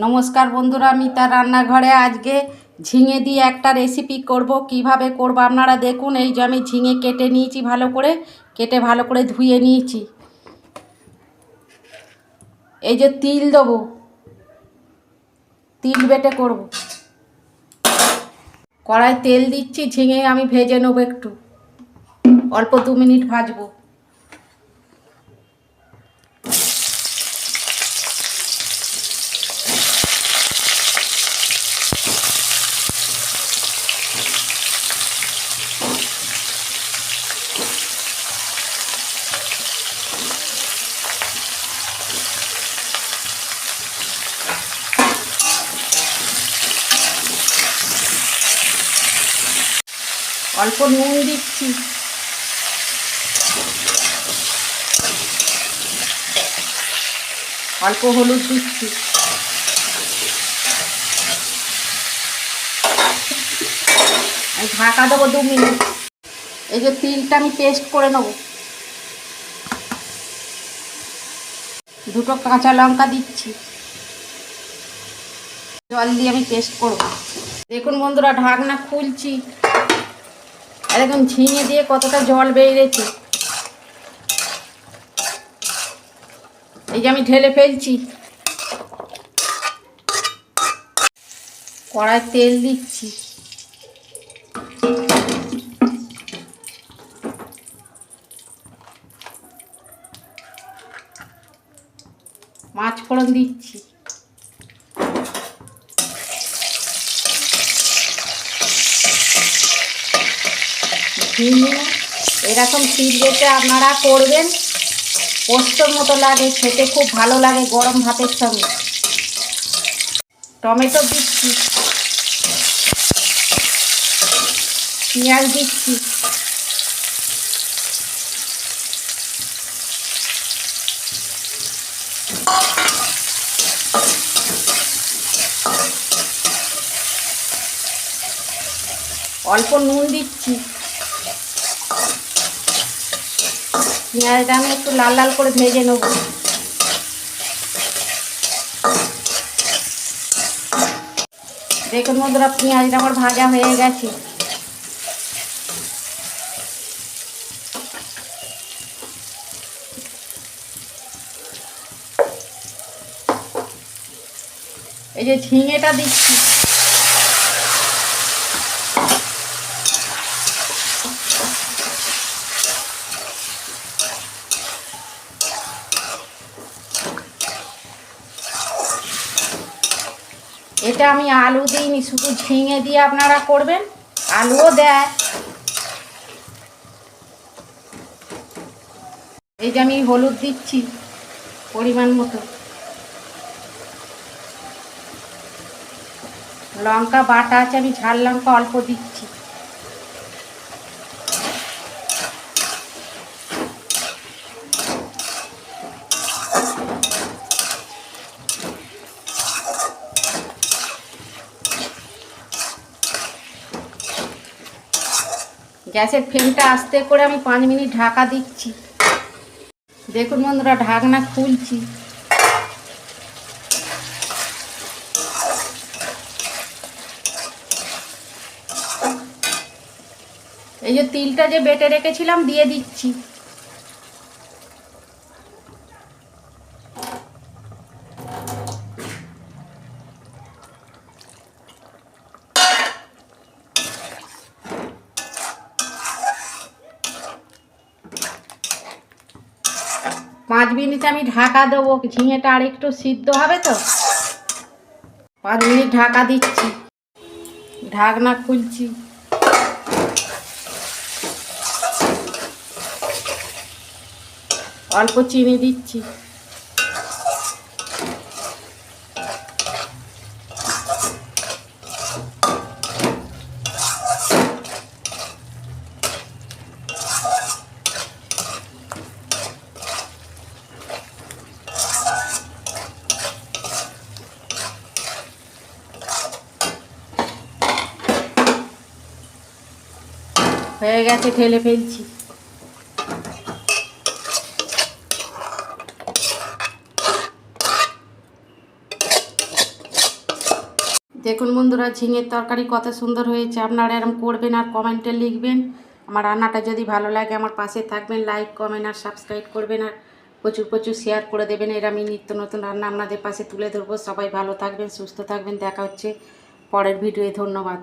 নমস্কার বন্ধুরা, আমি তার রান্নাঘরে আজকে ঝিঙে দিয়ে একটা রেসিপি করব। কিভাবে করব আপনারা দেখুন। এই যে আমি ঝিঙে কেটে নিয়েছি, ভালো করে ধুয়ে নিয়েছি। এই যে তিল দেবো, তিল বেটে করব। কড়াই তেল দিচ্ছি, ঝিঙে আমি ভেজে নেবো, একটু অল্প 2 মিনিট ভাজবো। অল্প নুন দিচ্ছি, অল্প হলুদ দিচ্ছি, ঢাকা দেবো 2 মিনিট। এই যে তিলটা আমি পেস্ট করে নেব। 2টো কাঁচা লঙ্কা দিচ্ছি, জল দিয়ে আমি পেস্ট করব। দেখুন বন্ধুরা, ঢাকনা খুলছি, আর এখন ঝিঙে দিয়ে কতটা জল বেরিয়েছে। এই যে আমি ঢেলে ফেলছি। কড়াই তেল দিচ্ছি, মাছ ফোড়ন দিচ্ছি, ঝিঙে এরকম তিল বেটে আপনারা করবেন, পোস্তর মতো লাগে খেতে, খুব ভালো লাগে গরম ভাতের সঙ্গে। টমেটো দিচ্ছি, পেঁয়াজ দিচ্ছি, অল্প নুন দিচ্ছি। পেঁয়াজটা আমি একটু লাল লাল করে ভেজে নেব। দেখুন বন্ধুরা, পেঁয়াজটা আমার ভাজা হয়ে গেছে। এই যে ঝিঙেটা দিচ্ছি, এটা আমি আলু দিইনি, শুধু ঝিঙে দিয়ে আপনারা করবেন, আলুও দেয়। এই যে আমি হলুদ দিচ্ছি পরিমাণ মতো, লঙ্কা বাটা আছে, আমি ঝাল লঙ্কা অল্প দিচ্ছি। গ্যাসের ফ্লেমটা আস্তে করে আমি 5 মিনিট ঢাকা দিচ্ছি। দেখুন বন্ধুরা, ঢাকনা খুলছি। এই যে তিলটা যে বেটে রেখেছিলাম দিয়ে দিচ্ছি। পাঁচ মিনিট আমি ঢাকা দেবো, ঝিঙেটা আর একটু সিদ্ধ হবে তো। 5 মিনিট ঢাকা দিচ্ছি, ঢাকনা খুলছি। অল্প চিনি দিচ্ছি, হয়ে গেছে, ঢেলে ফেলছি। দেখুন বন্ধুরা, ঝিঙের তরকারি কত সুন্দর হয়েছে। আপনারা এরকম করবেন আর কমেন্টে লিখবেন। আমার রান্নাটা যদি ভালো লাগে আমার পাশে থাকবেন, লাইক কমেন্ট আর সাবস্ক্রাইব করবেন, আর প্রচুর প্রচুর শেয়ার করে দেবেন। এর আমি নিত্য নতুন রান্না আপনাদের পাশে তুলে ধরবো। সবাই ভালো থাকবেন, সুস্থ থাকবেন। দেখা হচ্ছে পরের ভিডিওয়ে। ধন্যবাদ।